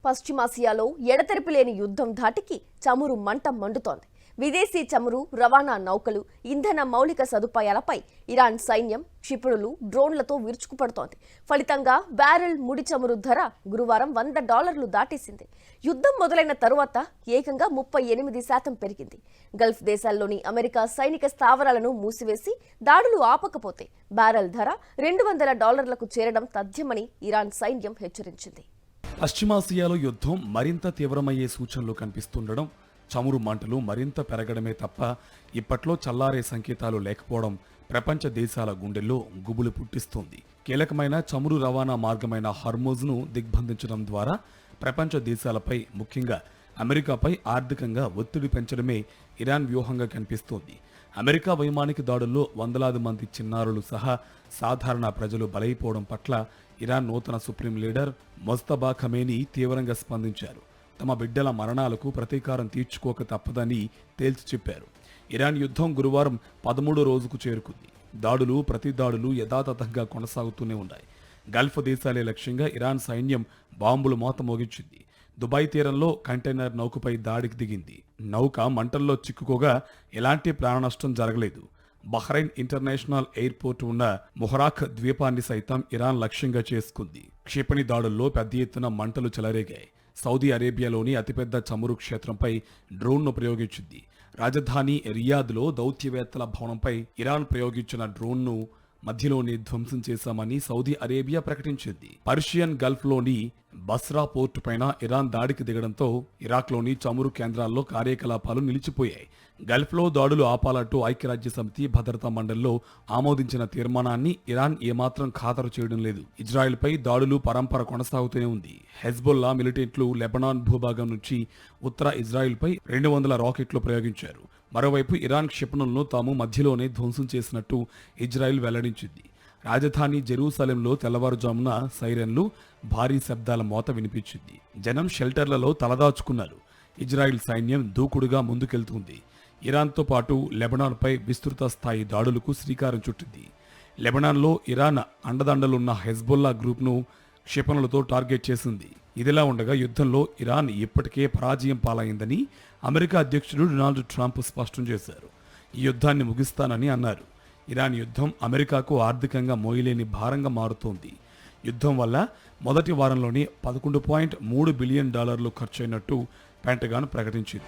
పశ్చిమాసియాలో ఎడతెరిపి లేని యుద్ధం ధాటికి చమురు మంట మండుతోంది. విదేశీ చమురు రవాణా నౌకలు, ఇంధన మౌలిక సదుపాయాలపై ఇరాన్ సైన్యం క్షిపణులు, డ్రోన్లతో విరుచుకుపడుతోంది. ఫలితంగా బ్యారెల్ ముడి చమురు ధర గురువారం $100 దాటేసింది. యుద్ధం మొదలైన తరువాత ఏకంగా 38% పెరిగింది. గల్ఫ్ దేశాల్లోని అమెరికా సైనిక స్థావరాలను మూసివేసి దాడులు ఆపకపోతే బ్యారెల్ ధర $200లకు చేరడం తథ్యమని ఇరాన్ సైన్యం హెచ్చరించింది. పశ్చిమాసియాలో యుద్ధం మరింత తీవ్రమయ్యే సూచనలు కనిపిస్తుండడం, చమురు మంటలు మరింత పెరగడమే తప్ప ఇప్పట్లో చల్లారే సంకేతాలు లేకపోవడం ప్రపంచ దేశాల గుండెల్లో గుబులు పుట్టిస్తోంది. కీలకమైన చమురు రవాణా మార్గమైన హార్మోజ్ను దిగ్బంధించడం ద్వారా ప్రపంచ దేశాలపై, ముఖ్యంగా అమెరికాపై ఆర్థికంగా ఒత్తిడి పెంచడమే ఇరాన్ వ్యూహంగా కనిపిస్తోంది. అమెరికా వైమానిక దాడుల్లో వందలాది మంది చిన్నారులు సహా సాధారణ ప్రజలు బలైపోవడం పట్ల ఇరాన్ నూతన సుప్రీం లీడర్ మొజ్తబా ఖమేనీ తీవ్రంగా స్పందించారు. తమ బిడ్డల మరణాలకు ప్రతీకారం తీర్చుకోక తప్పదని తేల్చి చెప్పారు. ఇరాన్ యుద్ధం గురువారం 13వ రోజుకు చేరుకుంది. ప్రతి దాడులు యథాతథంగా కొనసాగుతూనే ఉన్నాయి. గల్ఫ్ దేశాలే లక్ష్యంగా ఇరాన్ సైన్యం బాంబులు మోత మోగించింది. దుబాయ్ తీరంలో కంటైనర్ నౌకపై దాడికి దిగింది. నౌక మంటల్లో చిక్కుకోగా ఎలాంటి ప్రాణనష్టం జరగలేదు. బహ్రెయిన్ ఇంటర్నేషనల్ ఎయిర్పోర్ట్ ఉన్న మొహరాఖ్ ద్వీపాన్ని సైతం ఇరాన్ లక్ష్యంగా చేసుకుంది. క్షిపణి దాడుల్లో పెద్ద ఎత్తున మంటలు చెలరేగాయి. సౌదీ అరేబియాలోని అతిపెద్ద చమురు క్షేత్రంపై డ్రోన్ను ప్రయోగించింది. రాజధాని రియాద్లో దౌత్యవేత్తల భవనంపై ఇరాన్ ప్రయోగించిన డ్రోన్ను మధ్యలోనే ధ్వంసం చేశామని సౌదీ అరేబియా ప్రకటించింది. పర్షియన్ గల్ఫ్లోని బస్రా పోర్టు పైన ఇరాన్ దాడికి దిగడంతో ఇరాక్లోని చమురు కేంద్రాల్లో కార్యకలాపాలు నిలిచిపోయాయి. గల్ఫ్లో దాడులు ఆపాలంటూ ఐక్యరాజ్య సమితి భద్రతా మండలిలో ఆమోదించిన తీర్మానాన్ని ఇరాన్ ఏమాత్రం ఖాతరు చేయడం లేదు. ఇజ్రాయెల్పై దాడులు పరంపర కొనసాగుతూనే ఉంది. హెజ్బొల్లా మిలిటెంట్లు లెబనాన్ భూభాగం నుంచి ఉత్తర ఇజ్రాయెల్పై 200 రాకెట్లు ప్రయోగించారు. మరోవైపు ఇరాన్ క్షిపణులను తాము మధ్యలోనే ధ్వంసం చేసినట్టు ఇజ్రాయెల్ వెల్లడించింది. రాజధాని జెరూసలేంలో తెల్లవారుజామున సైరన్లు, భారీ శబ్దాల మోత వినిపించింది. జనం షెల్టర్లలో తలదాచుకున్నారు. ఇజ్రాయెల్ సైన్యం దూకుడుగా ముందుకెళ్తుంది. ఇరాన్తో పాటు లెబనాన్పై విస్తృత స్థాయి దాడులకు శ్రీకారం చుట్టింది. లెబనాన్లో ఇరాన్ అండదండలున్న హెజ్బొల్లా గ్రూప్ను క్షిపణులతో టార్గెట్ చేసింది. ఇదిలా ఉండగా యుద్ధంలో ఇరాన్ ఇప్పటికే పరాజయం పాలైందని అమెరికా అధ్యక్షుడు డొనాల్డ్ ట్రంప్ స్పష్టం చేశారు. ఈ యుద్ధాన్ని ముగిస్తానని అన్నారు. ఇరాన్ యుద్ధం అమెరికాకు ఆర్థికంగా మోయలేని భారంగా మారుతోంది. యుద్ధం వల్ల మొదటి వారంలోనే $11.3 బిలియన్ ఖర్చయినట్టు పెంటగాన్ ప్రకటించింది.